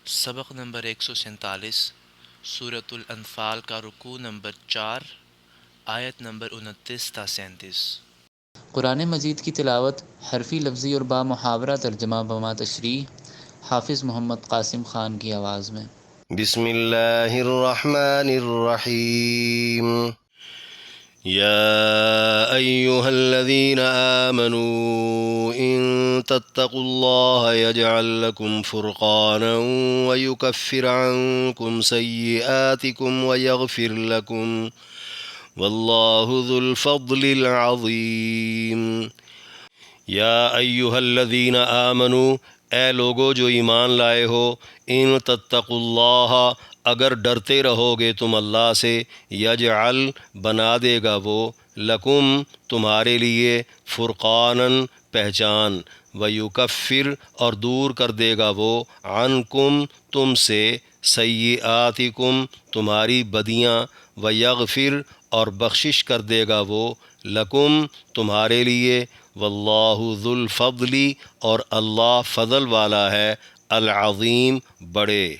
سبق نمبر 147 سورۃ الانفال کا رکوع نمبر 4 آیت نمبر 29 تا 37۔ قرآن مجید کی تلاوت حرفی لفظی اور با محاورہ ترجمہ بما تشریح حافظ محمد قاسم خان کی آواز میں۔ بسم اللہ الرحمن الرحیم یا ایہا الذین آمنوا ان تتقوا اللہ یجعل لکم فرقانا ویکفر عنکم سیئاتکم ویغفر لکم واللہ ذو الفضل العظیم۔ یا ایہا الذین آمنوا، اے لوگو جو ایمان لائے ہو، ان تتقوا اللہ، اگر ڈرتے رہو گے تم اللہ سے، یجعل بنا دے گا وہ، لکم تمہارے لیے، فرقاناً پہچان، ویکفر اور دور کر دے گا وہ، عنکم تم سے، سیئاتکم تمہاری بدیاں، ویغفر اور بخشش کر دے گا وہ، لکم تمہارے لیے، واللہ ذو الفضل اور اللہ فضل والا ہے، العظیم بڑے۔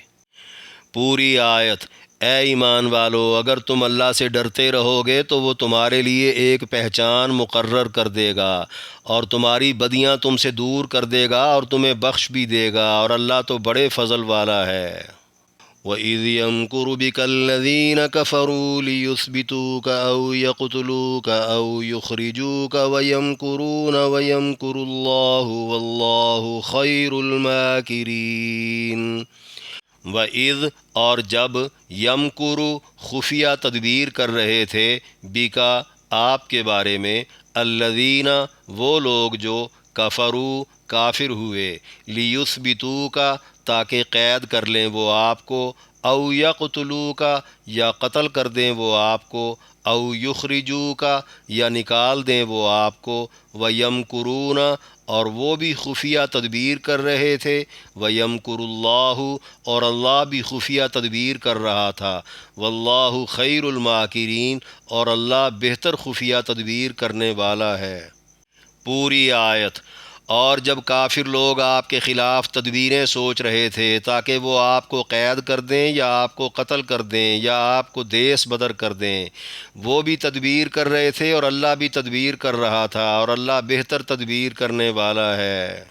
پوری آیت۔ اے ایمان والو، اگر تم اللہ سے ڈرتے رہو گے تو وہ تمہارے لیے ایک پہچان مقرر کر دے گا اور تمہاری بدیاں تم سے دور کر دے گا اور تمہیں بخش بھی دے گا، اور اللہ تو بڑے فضل والا ہے۔ وَإِذْ يَمْكُرُ بِكَ الَّذِينَ كَفَرُوا لِيُثْبِتُوكَ أَوْ يَقْتُلُوكَ أَوْ يُخْرِجُوكَ وَيَمْكُرُونَ وَيَمْكُرُ اللَّهُ وَاللَّهُ خَيْرُ الْمَاكِرِينَ۔ وَإِذْ اور جب، یمکر خفیہ تدبیر کر رہے تھے، بِکا آپ کے بارے میں، الذین وہ لوگ جو، کفروا کافر ہوئے، لیثبتوک تاکہ قید کر لیں وہ آپ کو، او یقتلوک یا قتل کر دیں وہ آپ کو، او یخرجوک یا نکال دیں وہ آپ کو، ویمکرون اور وہ بھی خفیہ تدبیر کر رہے تھے، ویمکر اللہ اور اللہ بھی خفیہ تدبیر کر رہا تھا، واللہ خیر الماکرین اور اللہ بہتر خفیہ تدبیر کرنے والا ہے۔ پوری آیت۔ اور جب کافر لوگ آپ کے خلاف تدبیریں سوچ رہے تھے تاکہ وہ آپ کو قید کر دیں یا آپ کو قتل کر دیں یا آپ کو دیس بدر کر دیں، وہ بھی تدبیر کر رہے تھے اور اللہ بھی تدبیر کر رہا تھا، اور اللہ بہتر تدبیر کرنے والا ہے۔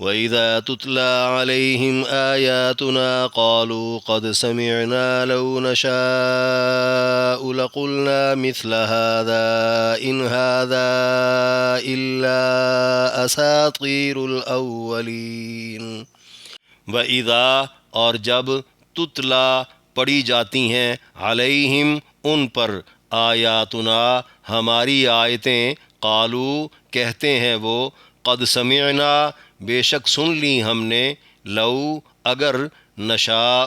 وَإِذَا تُتْلَىٰ عَلَيْهِمْ آيَاتُنَا قَالُوا قَدْ سَمِعْنَا لَوْ نَشَاءُ لَقُلْنَا مِثْلَ هَٰذَا إِنْ هَٰذَا إِلَّا أَسَاطِيرُ الْأَوَّلِينَ۔ وَإِذَا اور جب، تتلا پڑھی جاتی ہیں، علیہم ان پر، آیاتنا ہماری آیتیں، قالو کہتے ہیں وہ، قد سمعنا بے شک سن لی ہم نے، لو اگر، نشاء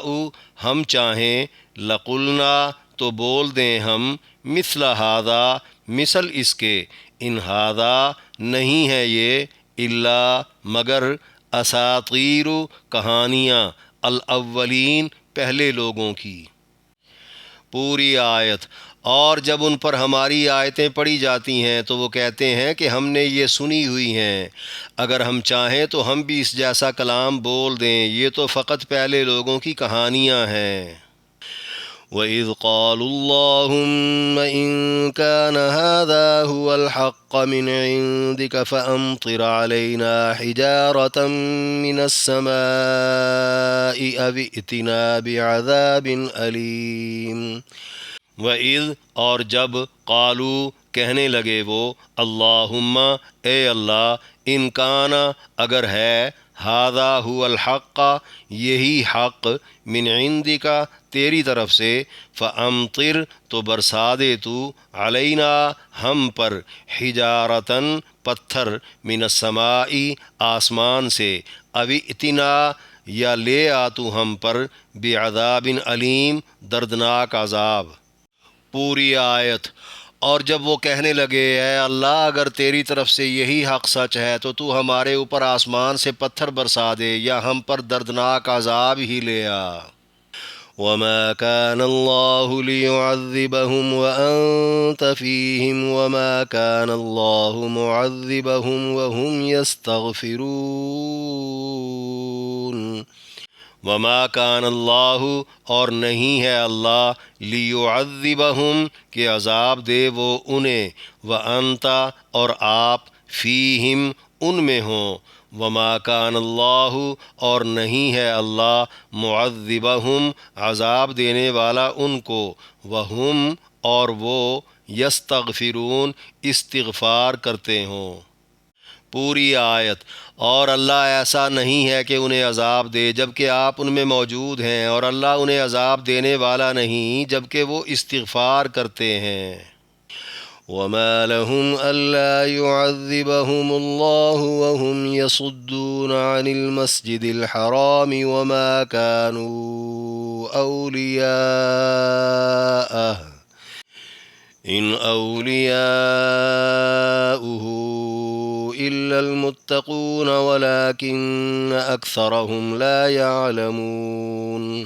ہم چاہیں، لقلنا تو بول دیں ہم، مثل ھذا مثل اس کے، ان ھذا نہیں ہے یہ، الا مگر، اساطیر کہانیاں، الاولین پہلے لوگوں کی۔ پوری آیت۔ اور جب ان پر ہماری آیتیں پڑھی جاتی ہیں تو وہ کہتے ہیں کہ ہم نے یہ سنی ہوئی ہیں، اگر ہم چاہیں تو ہم بھی اس جیسا کلام بول دیں، یہ تو فقط پہلے لوگوں کی کہانیاں ہیں۔ وَإِذْ قَالُوا اللَّهُمَّ إِن كَانَ هَٰذَا هُوَ الْحَقَّ مِنْ عِندِكَ فَأَمْطِرْ عَلَيْنَا حِجَارَةً مِّنَ السَّمَاءِ أَوِ ائْتِنَا بِعَذَابٍ أَلِيمٍ۔ وَإِذْ اور جب، قالوا کہنے لگے وہ، اللہم اے اللہ، ان کان اگر ہے، ھذا هو الحق یہی حق، من عندک تیری طرف سے، فامطر تو برسا دے تو، علینا ہم پر، حجارتاً پتھر، من السماء آسمان سے، او ائتنا یا لے آ تو ہم پر، بعذاب علیم دردناک عذاب۔ پوری آیت۔ اور جب وہ کہنے لگے، اے اللہ اگر تیری طرف سے یہی حق سچ ہے تو تو ہمارے اوپر آسمان سے پتھر برسا دے یا ہم پر دردناک عذاب ہی لے آ۔ وَمَا كَانَ اللَّهُ لِيُعَذِّبَهُمْ وَأَنتَ فِيهِمْ وَمَا كَانَ اللَّهُ مُعَذِّبَهُمْ وَهُمْ يَسْتَغْفِرُونَ۔ وما کان اللہ، اور نہیں ہے اللہ، لیعذبہم، کہ عذاب دے وہ انہیں، وانت، اور آپ، فیہم، ان میں ہوں، وما کان اللہ، اور نہیں ہے اللہ، معذبہم، عذاب دینے والا ان کو، وہم، اور وہ، یستغفرون، استغفار کرتے ہوں۔ پوری آیت۔ اور اللہ ایسا نہیں ہے کہ انہیں عذاب دے جبکہ آپ ان میں موجود ہیں، اور اللہ انہیں عذاب دینے والا نہیں جبکہ وہ استغفار کرتے ہیں۔ وما لهم ألا يعذبهم الله وهم يصدون عن المسجد الحرام وما كانوا أولياءه إن أولياؤه إلا المتقون ولكن أكثرهم لا يعلمون۔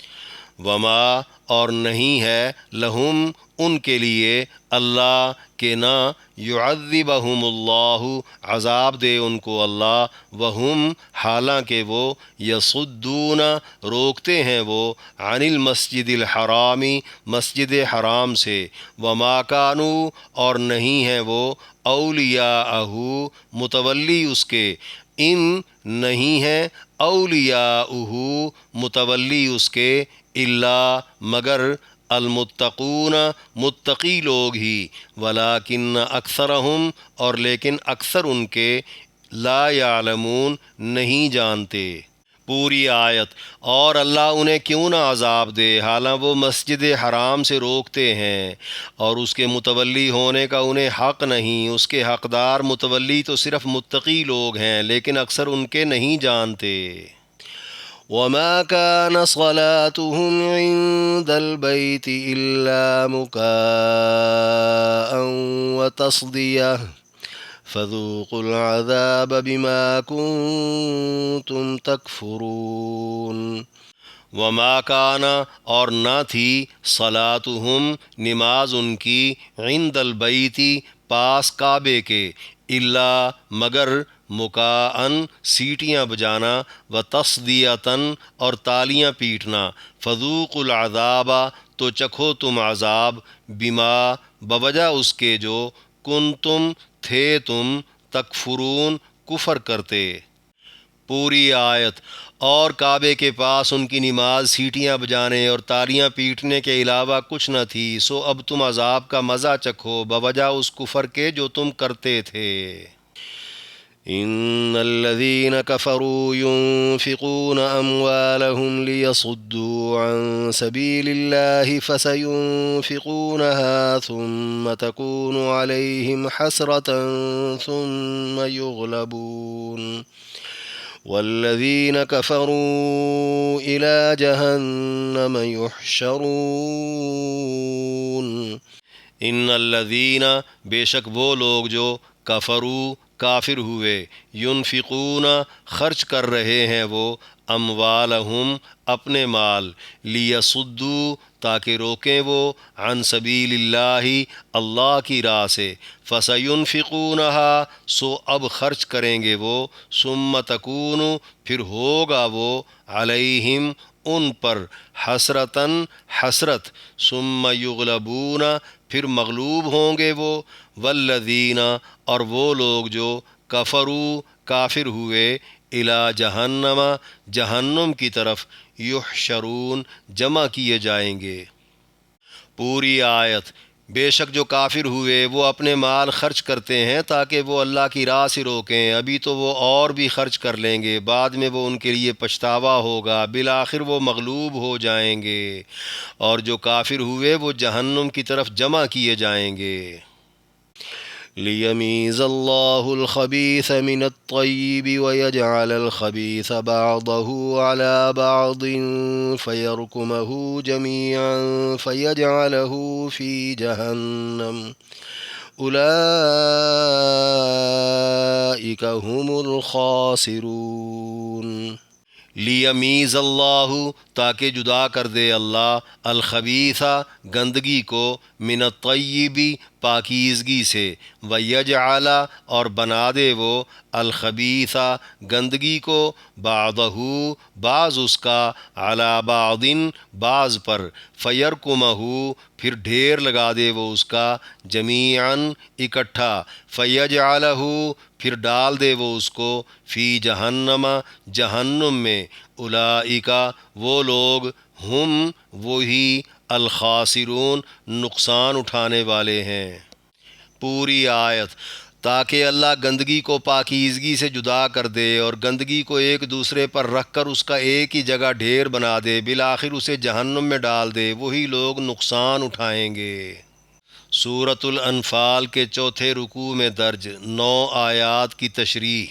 وما، اور نہیں ہے، لہم، ان کے لیے، اللہ، کہ نہ، یعذبہم اللہ، عذاب دے ان کو اللہ، وہم، حالانکہ وہ، یصدون، روکتے ہیں وہ، عن المسجد الحرامی، مسجد حرام سے، وما کانوا، اور نہیں ہیں وہ، اولیاءہ، متولی اس کے، ان، نہیں ہے، اولیاؤہ، متولی اس کے، الا، مگر، المتقون، متقی لوگ ہی، ولیکن اکثرہم، اور لیکن اکثر ان کے، لا یعلمون، نہیں جانتے۔ پوری آیت۔ اور اللہ انہیں کیوں نہ عذاب دے حالانکہ وہ مسجد حرام سے روکتے ہیں، اور اس کے متولی ہونے کا انہیں حق نہیں، اس کے حقدار متولی تو صرف متقی لوگ ہیں لیکن اکثر ان کے نہیں جانتے۔ وما كان صلاتهم عند البيت إلا مكاء وتصدية فذوقوا العذاب بما كنتم تكفرون۔ وما کان، اور نہ تھی، صلاتہم، نماز ان کی، عند البیتی، پاس کعبے کے، الا، مگر، مکاءً، سیٹیاں بجانا، و تصدیۃً، اور تالیاں پیٹنا، فذوقوا العذاب، تو چکھو تم عذاب، بما، بوجہ اس کے جو، کنتم، تھے تم، تکفرون، کفر کرتے۔ پوری آیت۔ اور کعبے کے پاس ان کی نماز سیٹیاں بجانے اور تالیاں پیٹنے کے علاوہ کچھ نہ تھی، سو اب تم عذاب کا مزہ چکھو بوجہ اس کفر کے جو تم کرتے تھے۔ ان الذين كفروا ينفقون اموالهم ليصدوا عن سبيل الله فسينفقونها ثم تكون عليهم حسرة ثم يغلبون والذين كفروا إلى جهنم يحشرون۔ ان الذین، بے شک وہ لوگ جو، کفروا، کافر ہوئے، ینفقون، خرچ کر رہے ہیں وہ، اموالہم، اپنے مال، لیصدوا، تاکہ روکیں وہ، عن سبیل اللہ، اللہ کی راہ سے، فسینفقونہا، سو اب خرچ کریں گے وہ، ثم تکون، پھر ہوگا وہ، علیہم، ان پر، حسرتاً، حسرت، ثم یغلبون، پھر مغلوب ہوں گے وہ، والذین، اور وہ لوگ جو، کفروا، کافر ہوئے، الی جہنم، جہنم کی طرف، یحشرون، جمع کیے جائیں گے۔ پوری آیت۔ بے شک جو کافر ہوئے وہ اپنے مال خرچ کرتے ہیں تاکہ وہ اللہ کی راہ سے روکیں، ابھی تو وہ اور بھی خرچ کر لیں گے، بعد میں وہ ان کے لیے پچھتاوا ہوگا، بالآخر وہ مغلوب ہو جائیں گے، اور جو کافر ہوئے وہ جہنم کی طرف جمع کیے جائیں گے۔ لیمیز اللہ الخبیث من الطیب ویجعل الخبیث بعضه على بعض فیرکمہ جمیعا فیجعلہ فی جہنم اولئک هم الخاسرون۔ لیمیز اللہ، تاکہ جدا کر دے اللہ، الخبیث، گندگی کو، من الطیب، پاکیزگی سے، وَيَجْعَلَ اور بنا دے وہ الخبیث گندگی کو، بعضہ بعض اس کا، علی بعض بعض پر، فیرکمہ پھر ڈھیر لگا دے وہ اس کا، جمیعاً اکٹھا، فیجعلہ پھر ڈال دے وہ اس کو، فی جہنم جہنم میں، اولئک وہ لوگ، ہم وہی، الخاسرون نقصان اٹھانے والے ہیں۔ پوری آیت تاکہ اللہ گندگی کو پاکیزگی سے جدا کر دے اور گندگی کو ایک دوسرے پر رکھ کر اس کا ایک ہی جگہ ڈھیر بنا دے، بالآخر اسے جہنم میں ڈال دے، وہی لوگ نقصان اٹھائیں گے۔ سورۃ الانفال کے چوتھے رکوع میں درج 9 آیات کی تشریح۔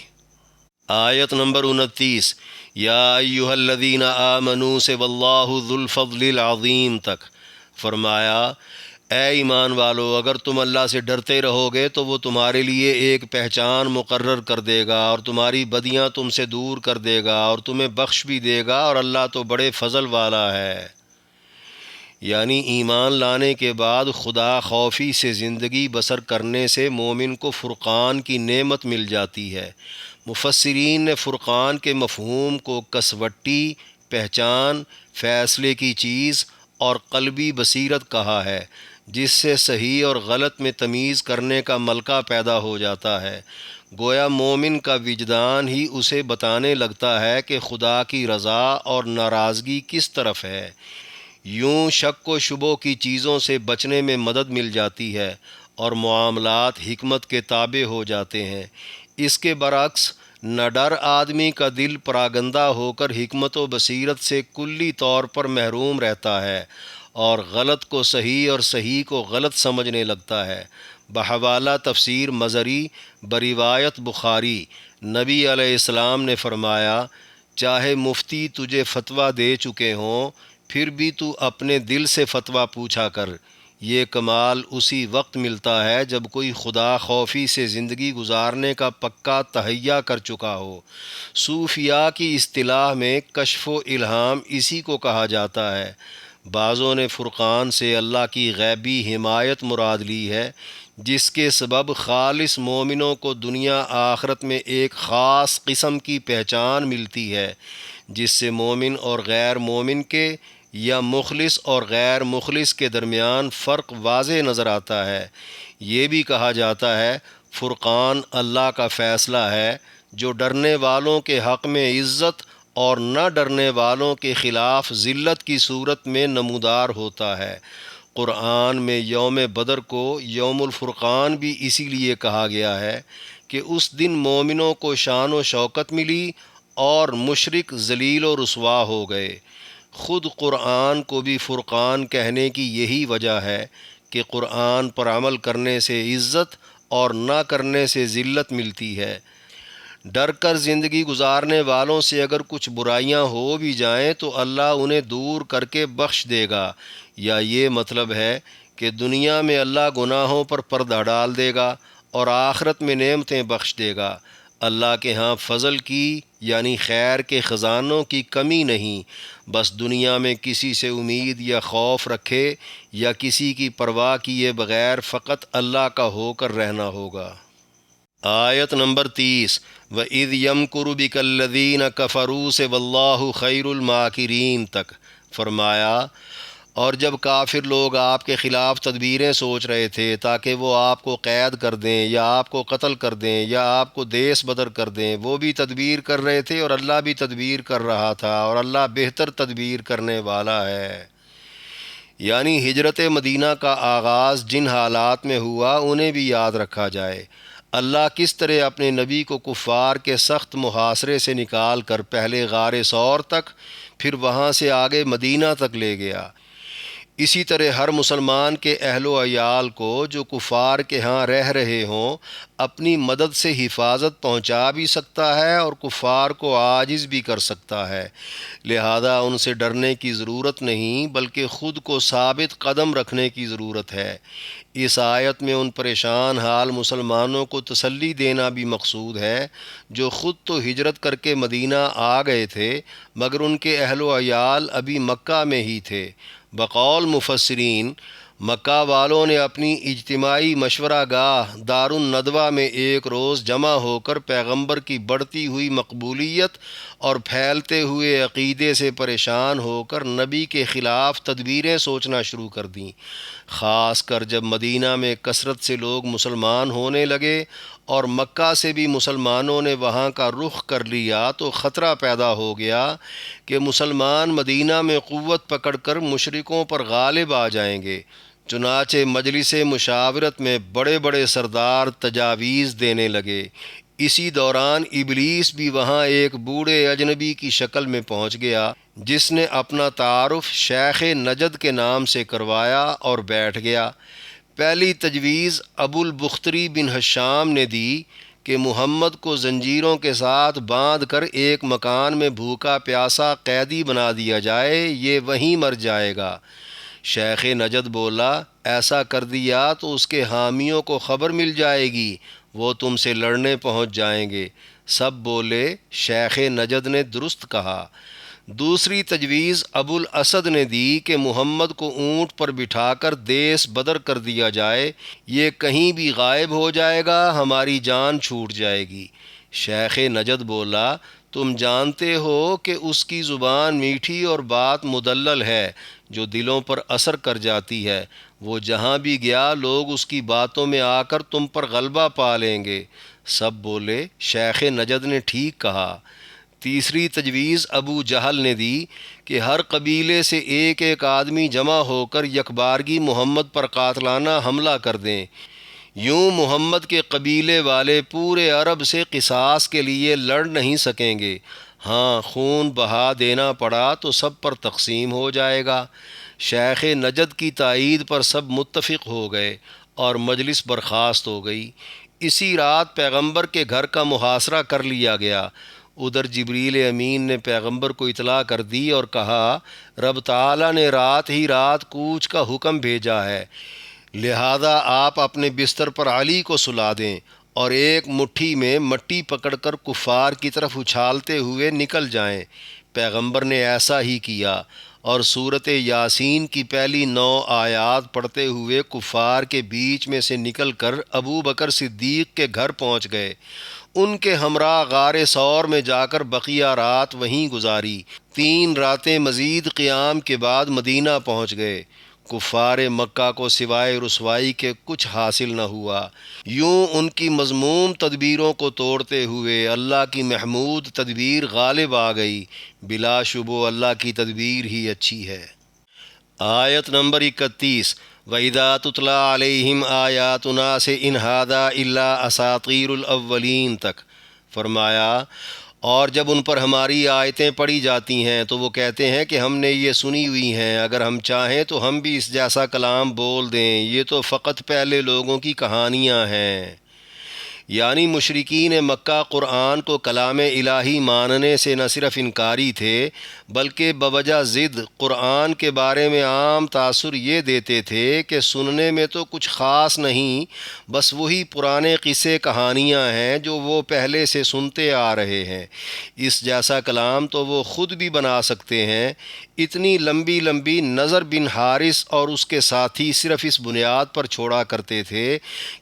آیت نمبر 29، یا ایھا الذین آمنوا سے واللہ ذو الفضل العظیم تک، فرمایا اے ایمان والو، اگر تم اللہ سے ڈرتے رہو گے تو وہ تمہارے لیے ایک پہچان مقرر کر دے گا اور تمہاری بدیاں تم سے دور کر دے گا اور تمہیں بخش بھی دے گا، اور اللہ تو بڑے فضل والا ہے۔ یعنی ایمان لانے کے بعد خدا خوفی سے زندگی بسر کرنے سے مومن کو فرقان کی نعمت مل جاتی ہے۔ مفسرین نے فرقان کے مفہوم کو کسوٹی، پہچان، فیصلے کی چیز اور قلبی بصیرت کہا ہے، جس سے صحیح اور غلط میں تمیز کرنے کا ملکہ پیدا ہو جاتا ہے۔ گویا مومن کا وجدان ہی اسے بتانے لگتا ہے کہ خدا کی رضا اور ناراضگی کس طرف ہے۔ یوں شک و شبہ کی چیزوں سے بچنے میں مدد مل جاتی ہے اور معاملات حکمت کے تابع ہو جاتے ہیں۔ اس کے برعکس نہ ڈر آدمی کا دل پراگندہ ہو کر حکمت و بصیرت سے کلی طور پر محروم رہتا ہے اور غلط کو صحیح اور صحیح کو غلط سمجھنے لگتا ہے۔ بحوالہ تفسیر مزری بروایت بخاری، نبی علیہ السلام نے فرمایا، چاہے مفتی تجھے فتویٰ دے چکے ہوں، پھر بھی تو اپنے دل سے فتویٰ پوچھا کر۔ یہ کمال اسی وقت ملتا ہے جب کوئی خدا خوفی سے زندگی گزارنے کا پکا تہیہ کر چکا ہو۔ صوفیاء کی اصطلاح میں کشف و الہام اسی کو کہا جاتا ہے۔ بعضوں نے فرقان سے اللہ کی غیبی حمایت مراد لی ہے، جس کے سبب خالص مومنوں کو دنیا آخرت میں ایک خاص قسم کی پہچان ملتی ہے، جس سے مومن اور غیر مومن کے یا مخلص اور غیر مخلص کے درمیان فرق واضح نظر آتا ہے۔ یہ بھی کہا جاتا ہے فرقان اللہ کا فیصلہ ہے جو ڈرنے والوں کے حق میں عزت اور نہ ڈرنے والوں کے خلاف ذلت کی صورت میں نمودار ہوتا ہے۔ قرآن میں یوم بدر کو یوم الفرقان بھی اسی لیے کہا گیا ہے کہ اس دن مومنوں کو شان و شوکت ملی اور مشرک ذلیل و رسوا ہو گئے۔ خود قرآن کو بھی فرقان کہنے کی یہی وجہ ہے کہ قرآن پر عمل کرنے سے عزت اور نہ کرنے سے ذلت ملتی ہے۔ ڈر کر زندگی گزارنے والوں سے اگر کچھ برائیاں ہو بھی جائیں تو اللہ انہیں دور کر کے بخش دے گا، یا یہ مطلب ہے کہ دنیا میں اللہ گناہوں پر پردہ ڈال دے گا اور آخرت میں نعمتیں بخش دے گا۔ اللہ کے ہاں فضل کی یعنی خیر کے خزانوں کی کمی نہیں، بس دنیا میں کسی سے امید یا خوف رکھے یا کسی کی پرواہ کیے بغیر فقط اللہ کا ہو کر رہنا ہوگا۔ آیت نمبر 30، وَإِذْ يَمْكُرُ بِكَ الَّذِينَ كَفَرُوا سے وَاللَّهُ خَيْرُ الْمَاكِرِينَ تک، فرمایا اور جب کافر لوگ آپ کے خلاف تدبیریں سوچ رہے تھے تاکہ وہ آپ کو قید کر دیں یا آپ کو قتل کر دیں یا آپ کو دیس بدر کر دیں، وہ بھی تدبیر کر رہے تھے اور اللہ بھی تدبیر کر رہا تھا، اور اللہ بہتر تدبیر کرنے والا ہے۔ یعنی ہجرت مدینہ کا آغاز جن حالات میں ہوا انہیں بھی یاد رکھا جائے۔ اللہ کس طرح اپنے نبی کو کفار کے سخت محاصرے سے نکال کر پہلے غار ثور تک، پھر وہاں سے آگے مدینہ تک لے گیا، اسی طرح ہر مسلمان کے اہل و عیال کو جو کفار کے ہاں رہ رہے ہوں اپنی مدد سے حفاظت پہنچا بھی سکتا ہے اور کفار کو عاجز بھی کر سکتا ہے، لہذا ان سے ڈرنے کی ضرورت نہیں بلکہ خود کو ثابت قدم رکھنے کی ضرورت ہے۔ اس آیت میں ان پریشان حال مسلمانوں کو تسلی دینا بھی مقصود ہے جو خود تو ہجرت کر کے مدینہ آ گئے تھے مگر ان کے اہل و عیال ابھی مکہ میں ہی تھے۔ بقول مفسرین، مکہ والوں نے اپنی اجتماعی مشورہ گاہ دار الندوہ میں ایک روز جمع ہو کر پیغمبر کی بڑھتی ہوئی مقبولیت اور پھیلتے ہوئے عقیدے سے پریشان ہو کر نبی کے خلاف تدبیریں سوچنا شروع کر دیں۔ خاص کر جب مدینہ میں کثرت سے لوگ مسلمان ہونے لگے اور مکہ سے بھی مسلمانوں نے وہاں کا رخ کر لیا تو خطرہ پیدا ہو گیا کہ مسلمان مدینہ میں قوت پکڑ کر مشرکوں پر غالب آ جائیں گے۔ چنانچہ مجلس مشاورت میں بڑے بڑے سردار تجاویز دینے لگے۔ اسی دوران ابلیس بھی وہاں ایک بوڑھے اجنبی کی شکل میں پہنچ گیا، جس نے اپنا تعارف شیخ نجد کے نام سے کروایا اور بیٹھ گیا۔ پہلی تجویز ابو البختری بن حشام نے دی کہ محمد کو زنجیروں کے ساتھ باندھ کر ایک مکان میں بھوکا پیاسا قیدی بنا دیا جائے، یہ وہیں مر جائے گا۔ شیخ نجد بولا، ایسا کر دیا تو اس کے حامیوں کو خبر مل جائے گی، وہ تم سے لڑنے پہنچ جائیں گے۔ سب بولے، شیخ نجد نے درست کہا۔ دوسری تجویز ابو الاسد نے دی کہ محمد کو اونٹ پر بٹھا کر دیس بدر کر دیا جائے، یہ کہیں بھی غائب ہو جائے گا، ہماری جان چھوٹ جائے گی۔ شیخ نجد بولا، تم جانتے ہو کہ اس کی زبان میٹھی اور بات مدلل ہے جو دلوں پر اثر کر جاتی ہے، وہ جہاں بھی گیا لوگ اس کی باتوں میں آ کر تم پر غلبہ پا لیں گے۔ سب بولے، شیخ نجد نے ٹھیک کہا۔ تیسری تجویز ابو جہل نے دی کہ ہر قبیلے سے ایک ایک آدمی جمع ہو کر یکبارگی محمد پر قاتلانہ حملہ کر دیں، یوں محمد کے قبیلے والے پورے عرب سے قصاص کے لیے لڑ نہیں سکیں گے، ہاں خون بہا دینا پڑا تو سب پر تقسیم ہو جائے گا۔ شیخ نجد کی تائید پر سب متفق ہو گئے اور مجلس برخاست ہو گئی۔ اسی رات پیغمبر کے گھر کا محاصرہ کر لیا گیا۔ ادھر جبریل امین نے پیغمبر کو اطلاع کر دی اور کہا، رب تعالیٰ نے رات ہی رات کوچ کا حکم بھیجا ہے، لہذا آپ اپنے بستر پر علی کو سلا دیں اور ایک مٹھی میں مٹی پکڑ کر کفار کی طرف اچھالتے ہوئے نکل جائیں۔ پیغمبر نے ایسا ہی کیا اور سورۃ یاسین کی پہلی 9 آیات پڑھتے ہوئے کفار کے بیچ میں سے نکل کر ابو بکر صدیق کے گھر پہنچ گئے۔ ان کے ہمراہ غار ثور میں جا کر بقیہ رات وہیں گزاری۔ 3 راتیں مزید قیام کے بعد مدینہ پہنچ گئے۔ کفار مکہ کو سوائے رسوائی کے کچھ حاصل نہ ہوا۔ یوں ان کی مذموم تدبیروں کو توڑتے ہوئے اللہ کی محمود تدبیر غالب آ گئی۔ بلا شبہ اللہ کی تدبیر ہی اچھی ہے۔ آیت نمبر 31، وَإِذَا تُتْلَىٰ عَلَيْهِمْ آيَاتُنَا سے إِنْ هَٰذَا إِلَّا أَسَاطِيرُ الْأَوَّلِينَ تک فرمایا، اور جب ان پر ہماری آیتیں پڑھی جاتی ہیں تو وہ کہتے ہیں کہ ہم نے یہ سنی ہوئی ہیں، اگر ہم چاہیں تو ہم بھی اس جیسا کلام بول دیں، یہ تو فقط پہلے لوگوں کی کہانیاں ہیں۔ یعنی مشرکین مکہ قرآن کو کلام الہی ماننے سے نہ صرف انکاری تھے بلکہ بوجہ ضد قرآن کے بارے میں عام تاثر یہ دیتے تھے کہ سننے میں تو کچھ خاص نہیں، بس وہی پرانے قصے کہانیاں ہیں جو وہ پہلے سے سنتے آ رہے ہیں، اس جیسا کلام تو وہ خود بھی بنا سکتے ہیں۔ اتنی لمبی لمبی نضر بن حارث اور اس کے ساتھی صرف اس بنیاد پر چھوڑا کرتے تھے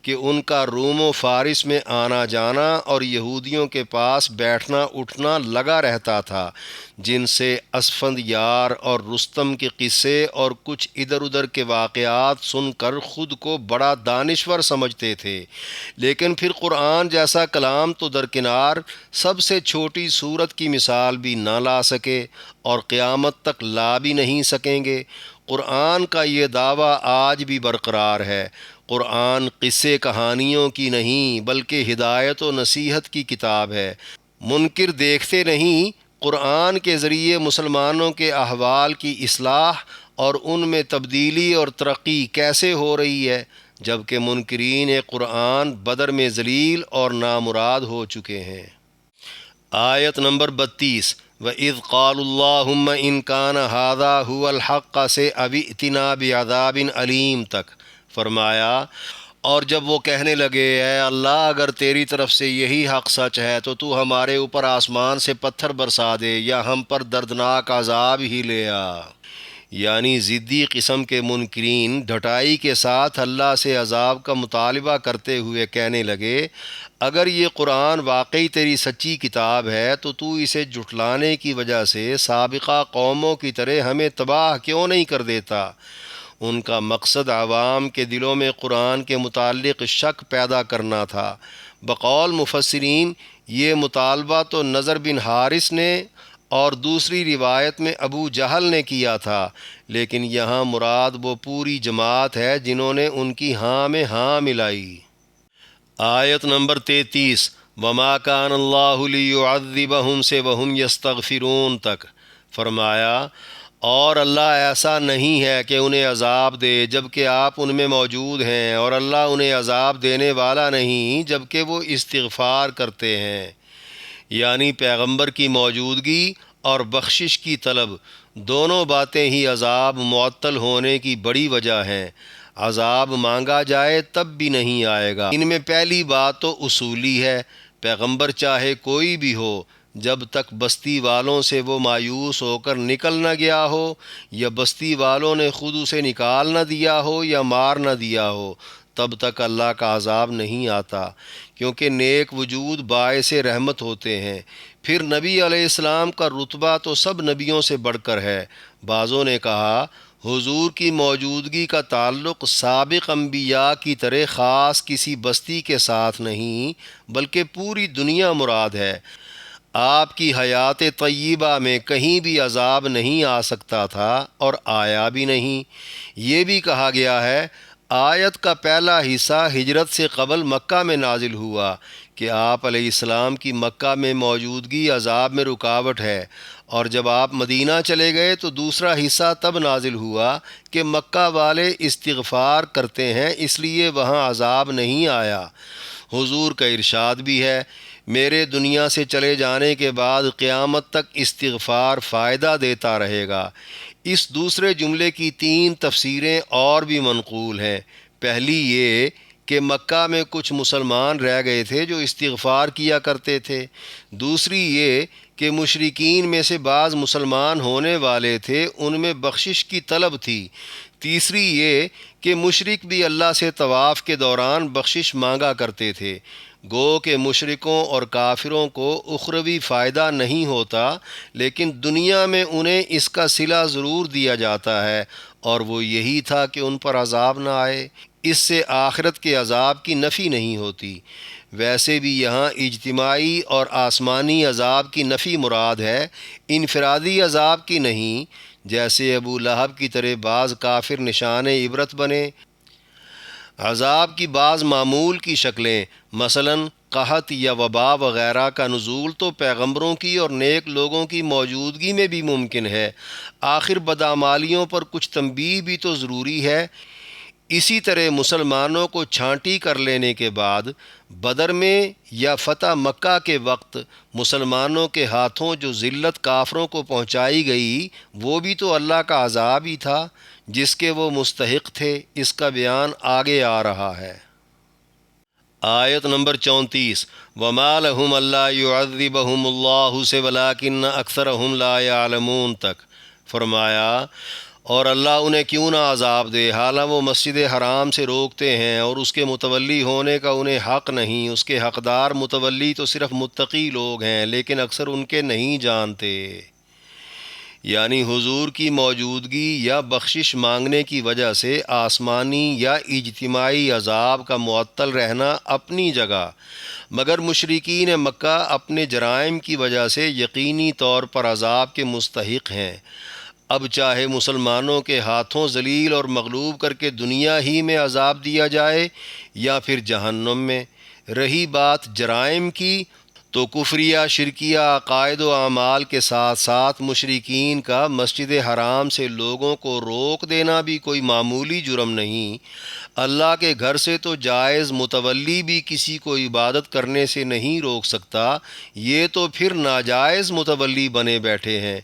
کہ ان کا روم و فارس میں آنا جانا اور یہودیوں کے پاس بیٹھنا اٹھنا لگا رہتا تھا، جن سے اسفند یار اور رستم کے قصے اور کچھ ادھر ادھر کے واقعات سن کر خود کو بڑا دانشور سمجھتے تھے، لیکن پھر قرآن جیسا کلام تو درکنار سب سے چھوٹی سورت کی مثال بھی نہ لا سکے اور قیامت تک لا بھی نہیں سکیں گے۔ قرآن کا یہ دعویٰ آج بھی برقرار ہے۔ قرآن قصے کہانیوں کی نہیں بلکہ ہدایت و نصیحت کی کتاب ہے۔ منکر دیکھتے نہیں، قرآن کے ذریعے مسلمانوں کے احوال کی اصلاح اور ان میں تبدیلی اور ترقی کیسے ہو رہی ہے، جبکہ منکرین قرآن بدر میں ذلیل اور نامراد ہو چکے ہیں۔ آیت نمبر 32، وَإِذْ قَالُوا اللَّهُمَّ إِنْ كَانَ هَٰذَا هُوَ الْحَقَّ سے اب ائتنا بعذاب علیم تک فرمایا، اور جب وہ کہنے لگے، اے اللہ اگر تیری طرف سے یہی حق سچ ہے تو تو ہمارے اوپر آسمان سے پتھر برسا دے یا ہم پر دردناک عذاب ہی لے آ۔ یعنی ضدی قسم کے منکرین ڈھٹائی کے ساتھ اللہ سے عذاب کا مطالبہ کرتے ہوئے کہنے لگے، اگر یہ قرآن واقعی تیری سچی کتاب ہے تو اسے جھٹلانے کی وجہ سے سابقہ قوموں کی طرح ہمیں تباہ کیوں نہیں کر دیتا؟ ان کا مقصد عوام کے دلوں میں قرآن کے متعلق شک پیدا کرنا تھا۔ بقول مفسرین یہ مطالبہ تو نضر بن حارث نے اور دوسری روایت میں ابو جہل نے کیا تھا، لیکن یہاں مراد وہ پوری جماعت ہے جنہوں نے ان کی ہاں میں ہاں ملائی۔ آیت نمبر 33 وما کان اللہ لیعذبہم سے وہم یستغفرون تک فرمایا، اور اللہ ایسا نہیں ہے کہ انہیں عذاب دے جب کہ آپ ان میں موجود ہیں، اور اللہ انہیں عذاب دینے والا نہیں جب کہ وہ استغفار کرتے ہیں۔ یعنی پیغمبر کی موجودگی اور بخشش کی طلب دونوں باتیں ہی عذاب معطل ہونے کی بڑی وجہ ہیں۔ عذاب مانگا جائے تب بھی نہیں آئے گا۔ ان میں پہلی بات تو اصولی ہے، پیغمبر چاہے کوئی بھی ہو، جب تک بستی والوں سے وہ مایوس ہو کر نکل نہ گیا ہو، یا بستی والوں نے خود اسے نکال نہ دیا ہو یا مار نہ دیا ہو، تب تک اللہ کا عذاب نہیں آتا، کیونکہ نیک وجود باعث رحمت ہوتے ہیں۔ پھر نبی علیہ السلام کا رتبہ تو سب نبیوں سے بڑھ کر ہے۔ بعضوں نے کہا حضور کی موجودگی کا تعلق سابق انبیاء کی طرح خاص کسی بستی کے ساتھ نہیں، بلکہ پوری دنیا مراد ہے۔ آپ کی حیات طیبہ میں کہیں بھی عذاب نہیں آ سکتا تھا اور آیا بھی نہیں۔ یہ بھی کہا گیا ہے، آیت کا پہلا حصہ ہجرت سے قبل مکہ میں نازل ہوا کہ آپ علیہ السلام کی مکہ میں موجودگی عذاب میں رکاوٹ ہے، اور جب آپ مدینہ چلے گئے تو دوسرا حصہ تب نازل ہوا کہ مکہ والے استغفار کرتے ہیں، اس لیے وہاں عذاب نہیں آیا۔ حضور کا ارشاد بھی ہے، میرے دنیا سے چلے جانے کے بعد قیامت تک استغفار فائدہ دیتا رہے گا۔ اس دوسرے جملے کی 3 تفسیریں اور بھی منقول ہیں۔ پہلی یہ کہ مکہ میں کچھ مسلمان رہ گئے تھے جو استغفار کیا کرتے تھے۔ دوسری یہ کہ مشرکین میں سے بعض مسلمان ہونے والے تھے، ان میں بخشش کی طلب تھی۔ تیسری یہ کہ مشرک بھی اللہ سے طواف کے دوران بخشش مانگا کرتے تھے۔ گو کہ مشرکوں اور کافروں کو اخروی فائدہ نہیں ہوتا، لیکن دنیا میں انہیں اس کا صلہ ضرور دیا جاتا ہے، اور وہ یہی تھا کہ ان پر عذاب نہ آئے۔ اس سے آخرت کے عذاب کی نفی نہیں ہوتی۔ ویسے بھی یہاں اجتماعی اور آسمانی عذاب کی نفی مراد ہے، انفرادی عذاب کی نہیں، جیسے ابو لہب کی طرح بعض کافر نشان عبرت بنے۔ عذاب کی بعض معمول کی شکلیں، مثلاً قحط یا وبا وغیرہ کا نزول تو پیغمبروں کی اور نیک لوگوں کی موجودگی میں بھی ممکن ہے۔ آخر بدعمالیوں پر کچھ تنبیہ بھی تو ضروری ہے۔ اسی طرح مسلمانوں کو چھانٹی کر لینے کے بعد بدر میں یا فتح مکہ کے وقت مسلمانوں کے ہاتھوں جو ذلت کافروں کو پہنچائی گئی، وہ بھی تو اللہ کا عذاب ہی تھا جس کے وہ مستحق تھے۔ اس کا بیان آگے آ رہا ہے۔ آیت نمبر 34 وما لهم الا يعذبهم الله سے ولكن اکثرهم لا يعلمون تک فرمایا، اور اللہ انہیں کیوں نہ عذاب دے حالانکہ وہ مسجد حرام سے روکتے ہیں، اور اس کے متولی ہونے کا انہیں حق نہیں۔ اس کے حقدار متولی تو صرف متقی لوگ ہیں، لیکن اکثر ان کے نہیں جانتے۔ یعنی حضور کی موجودگی یا بخشش مانگنے کی وجہ سے آسمانی یا اجتماعی عذاب کا معطل رہنا اپنی جگہ، مگر مشرکین مکہ اپنے جرائم کی وجہ سے یقینی طور پر عذاب کے مستحق ہیں۔ اب چاہے مسلمانوں کے ہاتھوں ذلیل اور مغلوب کر کے دنیا ہی میں عذاب دیا جائے یا پھر جہنم میں۔ رہی بات جرائم کی، تو کفریہ شرکیہ عقائد و اعمال کے ساتھ ساتھ مشرکین کا مسجد حرام سے لوگوں کو روک دینا بھی کوئی معمولی جرم نہیں۔ اللہ کے گھر سے تو جائز متولی بھی کسی کو عبادت کرنے سے نہیں روک سکتا، یہ تو پھر ناجائز متولی بنے بیٹھے ہیں۔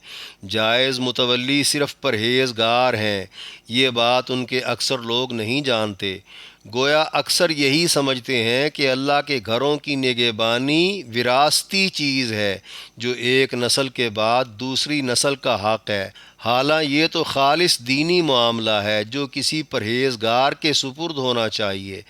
جائز متولی صرف پرہیزگار ہیں، یہ بات ان کے اکثر لوگ نہیں جانتے۔ گویا اکثر یہی سمجھتے ہیں کہ اللہ کے گھروں کی نگہبانی وراثتی چیز ہے جو ایک نسل کے بعد دوسری نسل کا حق ہے، حالانکہ یہ تو خالص دینی معاملہ ہے جو کسی پرہیزگار کے سپرد ہونا چاہیے۔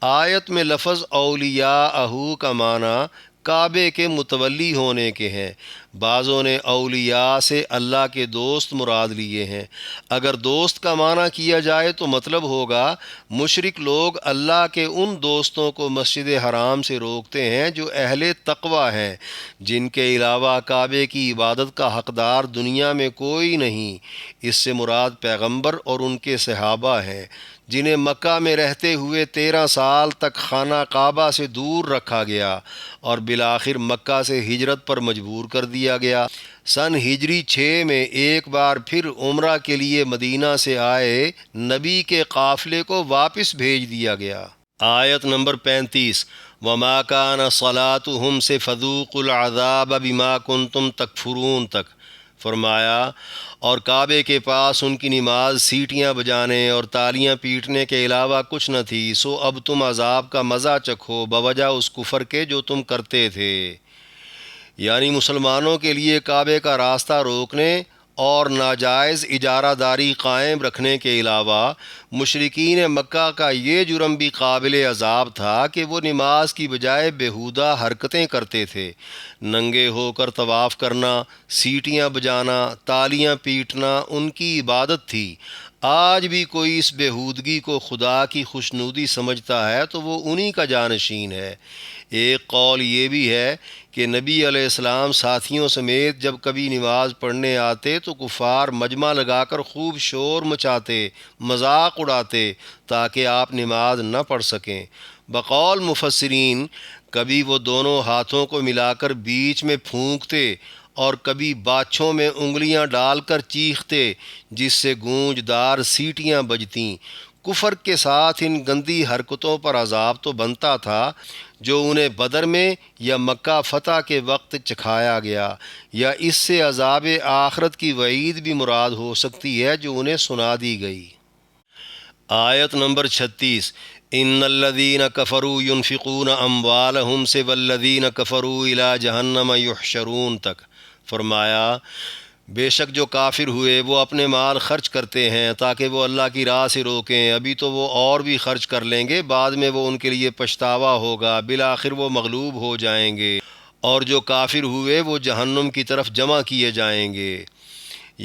آیت میں لفظ اولیاءہ کا معنی کعبے کے متولی ہونے کے ہیں۔ بعضوں نے اولیاء سے اللہ کے دوست مراد لیے ہیں۔ اگر دوست کا معنی کیا جائے تو مطلب ہوگا مشرک لوگ اللہ کے ان دوستوں کو مسجد حرام سے روکتے ہیں جو اہل تقوی ہیں، جن کے علاوہ کعبے کی عبادت کا حقدار دنیا میں کوئی نہیں۔ اس سے مراد پیغمبر اور ان کے صحابہ ہیں، جنہیں مکہ میں رہتے ہوئے 13 سال تک خانہ کعبہ سے دور رکھا گیا اور بالآخر مکہ سے ہجرت پر مجبور کر دیا گیا۔ سن ہجری 6 میں ایک بار پھر عمرہ کے لیے مدینہ سے آئے نبی کے قافلے کو واپس بھیج دیا گیا۔ آیت نمبر 35 وَمَا كَانَ صَلَاتُهُمْ سے فَذُوقُوا الْعَذَابَ بِمَا كُنْتُمْ تَكْفُرُونَ تک فرمایا، اور کعبے کے پاس ان کی نماز سیٹیاں بجانے اور تالیاں پیٹنے کے علاوہ کچھ نہ تھی، سو اب تم عذاب کا مزہ چکھو بوجہ اس کفر کے جو تم کرتے تھے۔ یعنی مسلمانوں کے لیے کعبے کا راستہ روکنے اور ناجائز اجارہ داری قائم رکھنے کے علاوہ مشرکین مکہ کا یہ جرم بھی قابل عذاب تھا کہ وہ نماز کی بجائے بیہودہ حرکتیں کرتے تھے۔ ننگے ہو کر طواف کرنا، سیٹیاں بجانا، تالیاں پیٹنا ان کی عبادت تھی۔ آج بھی کوئی اس بیہودگی کو خدا کی خوشنودی سمجھتا ہے تو وہ انہی کا جانشین ہے۔ ایک قول یہ بھی ہے کہ نبی علیہ السلام ساتھیوں سمیت جب کبھی نماز پڑھنے آتے تو کفار مجمع لگا کر خوب شور مچاتے، مذاق اڑاتے تاکہ آپ نماز نہ پڑھ سکیں۔ بقول مفسرین کبھی وہ دونوں ہاتھوں کو ملا کر بیچ میں پھونکتے اور کبھی باچھوں میں انگلیاں ڈال کر چیختے، جس سے گونجدار سیٹیاں بجتیں۔ کفر کے ساتھ ان گندی حرکتوں پر عذاب تو بنتا تھا جو انہیں بدر میں یا مکہ فتح کے وقت چکھایا گیا، یا اس سے عذاب آخرت کی وعید بھی مراد ہو سکتی ہے جو انہیں سنا دی گئی۔ آیت نمبر 36 ان الذین کفروا ينفقون اموالهم سے والذین کفروا الی جہنم یحشرون تک فرمایا، بے شک جو کافر ہوئے وہ اپنے مال خرچ کرتے ہیں تاکہ وہ اللہ کی راہ سے روکیں، ابھی تو وہ اور بھی خرچ کر لیں گے، بعد میں وہ ان کے لیے پچھتاوا ہوگا، بالآخر وہ مغلوب ہو جائیں گے، اور جو کافر ہوئے وہ جہنم کی طرف جمع کیے جائیں گے۔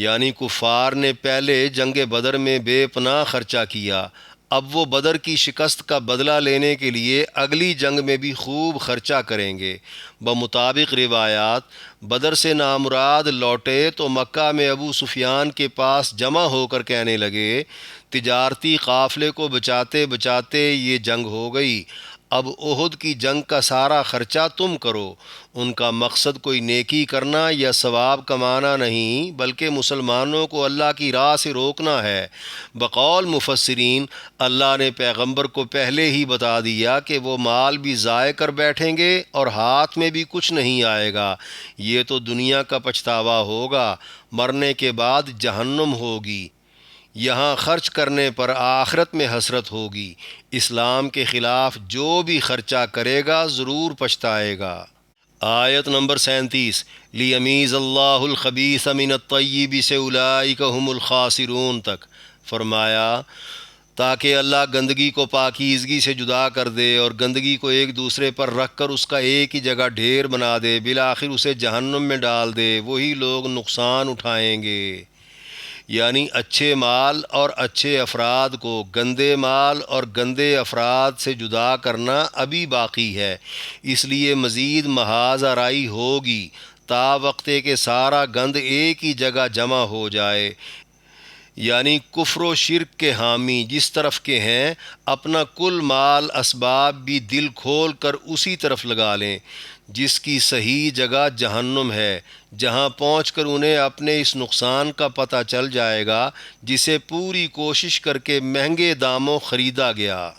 یعنی کفار نے پہلے جنگ بدر میں بے پناہ خرچہ کیا، اب وہ بدر کی شکست کا بدلہ لینے کے لیے اگلی جنگ میں بھی خوب خرچہ کریں گے۔ بمطابق روایات بدر سے نامراد لوٹے تو مکہ میں ابو سفیان کے پاس جمع ہو کر کہنے لگے، تجارتی قافلے کو بچاتے بچاتے یہ جنگ ہو گئی، اب احد کی جنگ کا سارا خرچہ تم کرو۔ ان کا مقصد کوئی نیکی کرنا یا ثواب کمانا نہیں، بلکہ مسلمانوں کو اللہ کی راہ سے روکنا ہے۔ بقول مفسرین اللہ نے پیغمبر کو پہلے ہی بتا دیا کہ وہ مال بھی ضائع کر بیٹھیں گے اور ہاتھ میں بھی کچھ نہیں آئے گا، یہ تو دنیا کا پچھتاوا ہوگا، مرنے کے بعد جہنم ہوگی، یہاں خرچ کرنے پر آخرت میں حسرت ہوگی۔ اسلام کے خلاف جو بھی خرچہ کرے گا ضرور پچھتائے گا۔ آیت نمبر 37 لیمیز اللہ الخبیث من الطیب سے اولئک هم الخاسرون تک فرمایا، تاکہ اللہ گندگی کو پاکیزگی سے جدا کر دے اور گندگی کو ایک دوسرے پر رکھ کر اس کا ایک ہی جگہ ڈھیر بنا دے، بالآخر اسے جہنم میں ڈال دے، وہی لوگ نقصان اٹھائیں گے۔ یعنی اچھے مال اور اچھے افراد کو گندے مال اور گندے افراد سے جدا کرنا ابھی باقی ہے، اس لیے مزید محاذ آرائی ہوگی تا وقتے کہ سارا گند ایک ہی جگہ جمع ہو جائے۔ یعنی کفر و شرک کے حامی جس طرف کے ہیں اپنا کل مال اسباب بھی دل کھول کر اسی طرف لگا لیں، جس کی صحیح جگہ جہنم ہے، جہاں پہنچ کر انہیں اپنے اس نقصان کا پتہ چل جائے گا جسے پوری کوشش کر کے مہنگے داموں خریدا گیا۔